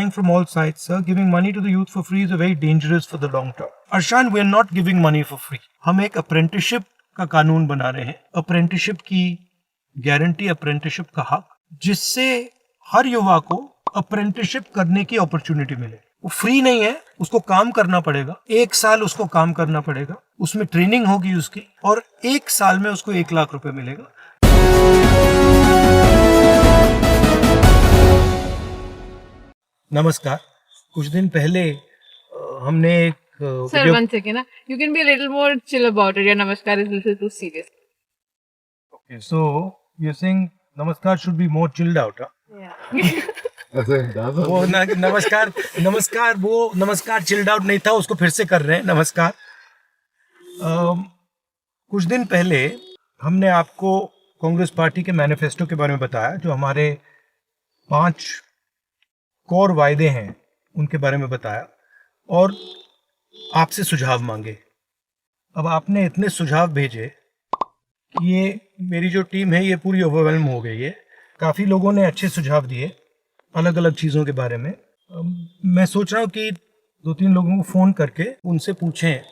from all sides, sir. Giving money to the youth for free is very dangerous for the long term. Arshan, we are not giving money for free. हम एक apprenticeship का कानून बना रहे हैं, apprenticeship की guarantee, apprenticeship का हक, जिससे हर युवा को अप्रेंटिसशिप करने की अपॉर्चुनिटी मिले. वो फ्री नहीं है, उसको काम करना पड़ेगा. 1 साल उसको काम करना पड़ेगा, उसमें ट्रेनिंग होगी उसकी, और 1 साल में उसको 1 लाख रुपए मिलेगा. नमस्कार. कुछ दिन पहले हमने एक Sir, one second. You can be a little more chill about it. Your namaskar is a little too serious. Okay, so you're saying namaskar should be more chilled out, huh? Yeah. वो नमस्कार chilled out नहीं था, उसको फिर से कर रहे हैं. नमस्कार. कुछ दिन पहले हमने आपको कांग्रेस पार्टी के मैनिफेस्टो के बारे में बताया, जो हमारे 5 कोर वायदे हैं उनके बारे में बताया और आपसे सुझाव मांगे. अब आपने इतने सुझाव भेजे कि ये मेरी जो टीम है ये पूरी ओवरवेल्म हो गई है. काफ़ी लोगों ने अच्छे सुझाव दिए अलग अलग चीज़ों के बारे में. मैं सोच रहा हूँ कि 2-3 लोगों को फ़ोन करके उनसे पूछें,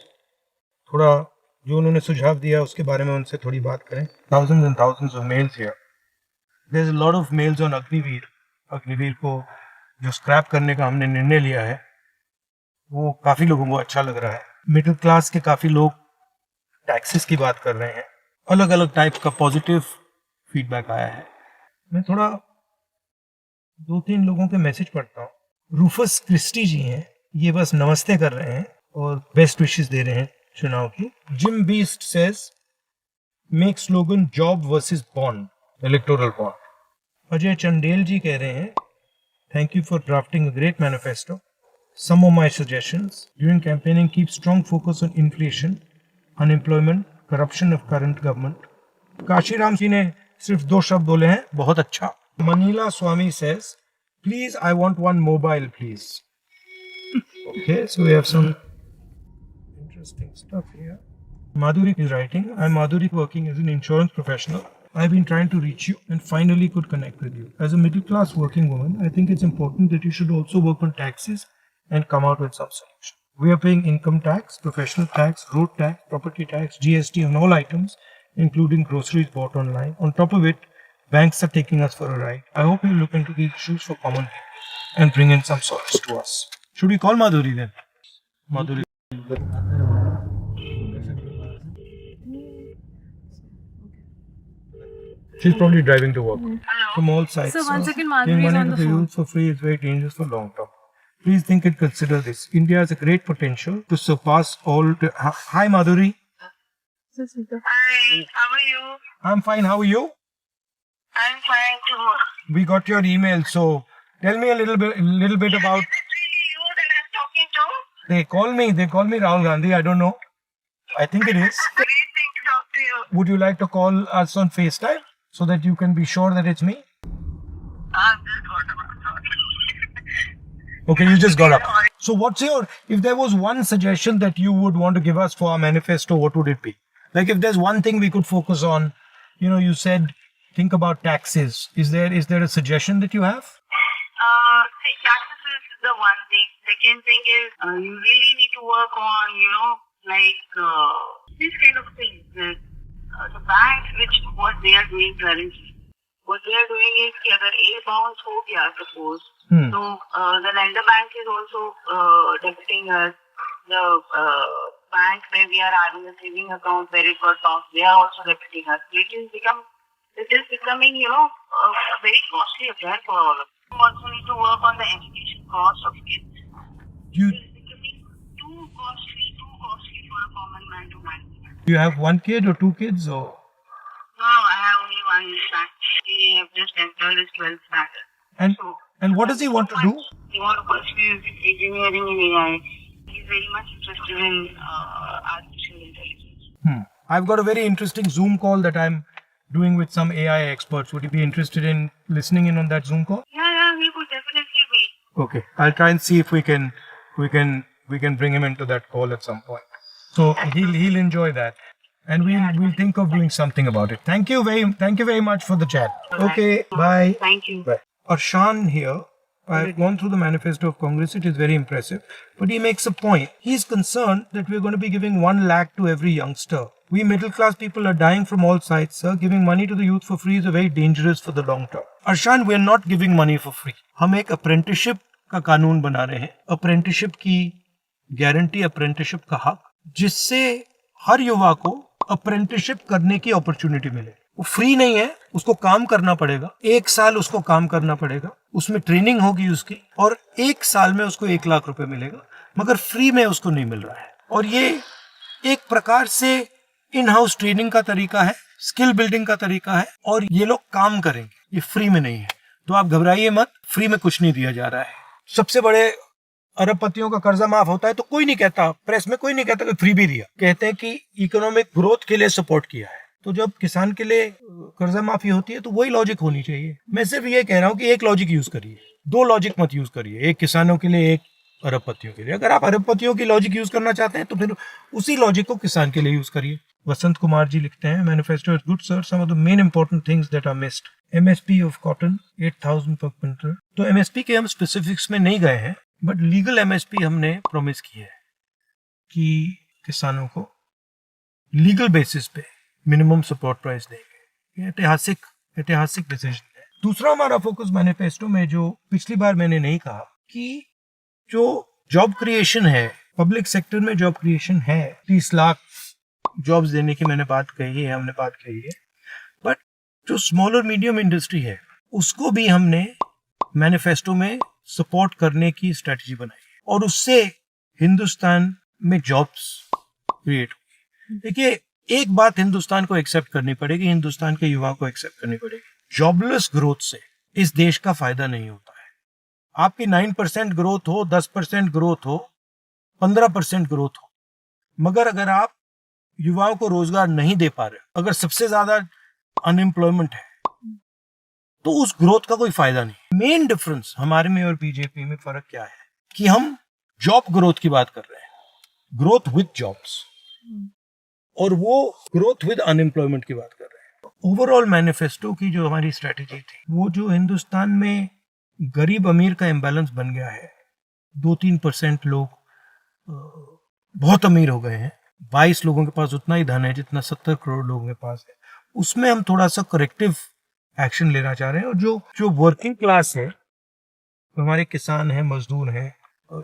थोड़ा जो उन्होंने सुझाव दिया उसके बारे में उनसे थोड़ी बात करें. Thousands and thousands of mails here. There's a lot of mails on Agniveer. Agniveer को जो स्क्रैप करने का हमने निर्णय लिया है वो काफ़ी लोगों को अच्छा लग रहा है. मिडिल क्लास के काफ़ी लोग टैक्सेस की बात कर रहे हैं. अलग अलग टाइप का पॉजिटिव फीडबैक आया है. मैं थोड़ा 2-3 लोगों के मैसेज पढ़ता हूँ. रूफस क्रिस्टी जी हैं, ये बस नमस्ते कर रहे हैं और बेस्ट विशेस दे रहे हैं चुनाव की. Jim beast says make slogan job versus bond, electoral bond. Ajay Chandel ji कह रहे हैं thank you for drafting a great manifesto. Some of my suggestions during campaigning: keep strong focus on inflation, unemployment, corruption of current government. Kashiram जी ने सिर्फ 2 शब्द बोले हैं, बहुत अच्छा. Manila Swami says, please, I want one mobile, please. Okay, so we have some interesting stuff here. Madhuri is writing, I'm Madhuri, working as an insurance professional. I've been trying to reach you and finally could connect with you. As a middle class working woman, I think it's important that you should also work on taxes and come out with some solution. We are paying income tax, professional tax, road tax, property tax, GST on all items, including groceries bought online. On top of it, banks are taking us for a ride. I hope you look into these issues for common people and bring in some solace to us. Should we call Madhuri then? Madhuri. She's probably driving to work. From all sides. So one second, Giving Madhuri is money on to the the phone. youth for free is very dangerous for long term. Please think and consider this. India has a great potential to surpass all. Hi, Madhuri. Hi, how are you? I'm fine. How are you? I'm fine too. We got your email. So tell me a little bit about. Is it really you that I'm talking to? They call me Rahul Gandhi. I don't know. I think it is. Great thing to talk to you. Would you like to call us on FaceTime so that you can be sure that it's me? I've just got about Okay, you just got up. So what's your, if there was one suggestion that you would want to give us for our manifesto, what would it be? Like if there's one thing we could focus on, you said think about taxes. Is there a suggestion that you have? Taxes is the one thing. Second thing is you really need to work on, these kind of things. The banks, what they are doing currently. What they are doing is कि अगर A bounce हो गया suppose, so the lender bank is also debiting us. The bank where we are having a saving account where it got bounced, they are also debiting us. It is becoming a very costly affair for all of us. We also need to work on the education cost of kids. It is becoming too costly for a common man to manage. Do you have one kid or 2 kids or? No, I have only one son. He have just entered his 12th standard. And what does he want to do? He wants to pursue engineering in AI. He's very much interested in artificial intelligence. I've got a very interesting Zoom call that I'm doing with some AI experts. Would you be interested in listening in on that Zoom call? Yeah, he would definitely be. Okay, I'll try and see if we can bring him into that call at some point. So he'll enjoy that. And we'll think of doing something about it. Thank you very much for the chat. Okay, bye. Thank you. Bye. Arshan here I've gone through the manifesto of Congress. It is very impressive. But he makes a point. He is concerned that we're going to be giving 1 lakh to every youngster. We middle class people are dying from all sides, sir. Giving money to the youth for free is very dangerous for the long term. Arshan, we're not giving money for free. हम एक apprenticeship का कानून बना रहे हैं. Apprenticeship की guarantee, apprenticeship का हक, जिससे हर युवा को apprenticeship करने की अपॉर्चुनिटी मिले. वो फ्री नहीं है, उसको काम करना पड़ेगा. 1 साल उसको काम करना पड़ेगा, उसमें ट्रेनिंग होगी उसकी, और 1 साल में उसको 1 लाख रुपए मिलेगा, मगर फ्री में उसको नहीं मिल रहा है. और ये एक प्रकार से इन हाउस ट्रेनिंग का तरीका है, स्किल बिल्डिंग का तरीका है, और ये लोग काम करेंगे, ये फ्री में नहीं है. तो आप घबराइए मत, फ्री में कुछ नहीं दिया जा रहा है. सबसे बड़े अरबपतियों का कर्जा माफ होता है तो कोई नहीं कहता, प्रेस में कोई नहीं कहता कि फ्री भी दिया. कहते हैं कि इकोनॉमिक ग्रोथ के लिए सपोर्ट किया है. तो जब किसान के लिए कर्जा माफी होती है तो वही लॉजिक होनी चाहिए. मैं सिर्फ ये कह रहा हूँ कि एक लॉजिक यूज करिए, 2 लॉजिक मत यूज करिए, एक किसानों के लिए, एक अरबपतियों के लिए. अगर आप अरबपतियों की लॉजिक यूज करना चाहते हैं तो फिर उसी लॉजिक को किसान के लिए यूज करिए. वसंत कुमार जी लिखते हैं, manifesto is good sir, some of the main important things that are missed. MSP of cotton 8000 per quintal. तो एमएसपी के हम स्पेसिफिक्स में नहीं गए हैं, बट लीगल एमएसपी हमने प्रॉमिस की है कि किसानों को लीगल बेसिस पे मिनिमम सपोर्ट प्राइस देंगे. ये ऐतिहासिक डिसीजन है. दूसरा हमारा फोकस मैनिफेस्टो में, जो पिछली बार मैंने नहीं कहा, कि जो जॉब क्रिएशन है, पब्लिक सेक्टर में जॉब क्रिएशन है, 30 लाख जॉब्स देने की हमने बात कही है, बट जो स्मॉल और मीडियम इंडस्ट्री है उसको भी हमने मैनिफेस्टो में सपोर्ट करने की स्ट्रेटजी बनाई है, और उससे हिंदुस्तान में जॉब्स क्रिएट हुई. देखिए, एक बात हिंदुस्तान को एक्सेप्ट करनी पड़ेगी, हिंदुस्तान के युवाओं को एक्सेप्ट करनी पड़ेगी, जॉबलेस ग्रोथ से इस देश का फायदा नहीं होता है. आपकी 9% ग्रोथ हो, 10% ग्रोथ हो, 15% ग्रोथ हो, मगर अगर आप युवाओं को रोजगार नहीं दे पा रहे, अगर सबसे ज्यादा अनएम्प्लॉयमेंट है, तो उस ग्रोथ का कोई फायदा नहीं. मेन डिफरेंस हमारे में और बीजेपी में फर्क क्या है कि हम जॉब ग्रोथ की बात कर रहे हैं, ग्रोथ विद जॉब्स, और वो ग्रोथ विद अनएम्प्लॉयमेंट की बात कर रहे हैं. ओवरऑल मैनिफेस्टो की जो हमारी स्ट्रेटेजी थी, वो जो हिंदुस्तान में गरीब अमीर का इम्बैलेंस बन गया है, 2-3% लोग बहुत अमीर हो गए हैं, 22 लोगों के पास उतना ही धन है जितना 70 करोड़ लोगों के पास है, उसमें हम थोड़ा सा करेक्टिव एक्शन लेना चाह रहे हैं. और जो वर्किंग क्लास है, हमारे किसान हैं, मजदूर हैं,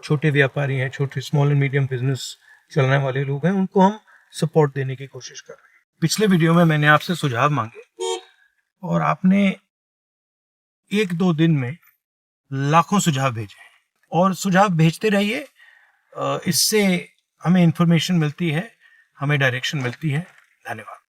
छोटे व्यापारी हैं, छोटे स्मॉल एंड मीडियम बिजनेस चलाने वाले लोग हैं, उनको हम सपोर्ट देने की कोशिश कर रहे हैं. पिछले वीडियो में मैंने आपसे सुझाव मांगे और आपने 1-2 दिन में लाखों सुझाव भेजे, और सुझाव भेजते रहिए. इससे हमें इंफॉर्मेशन मिलती है, हमें डायरेक्शन मिलती है. धन्यवाद.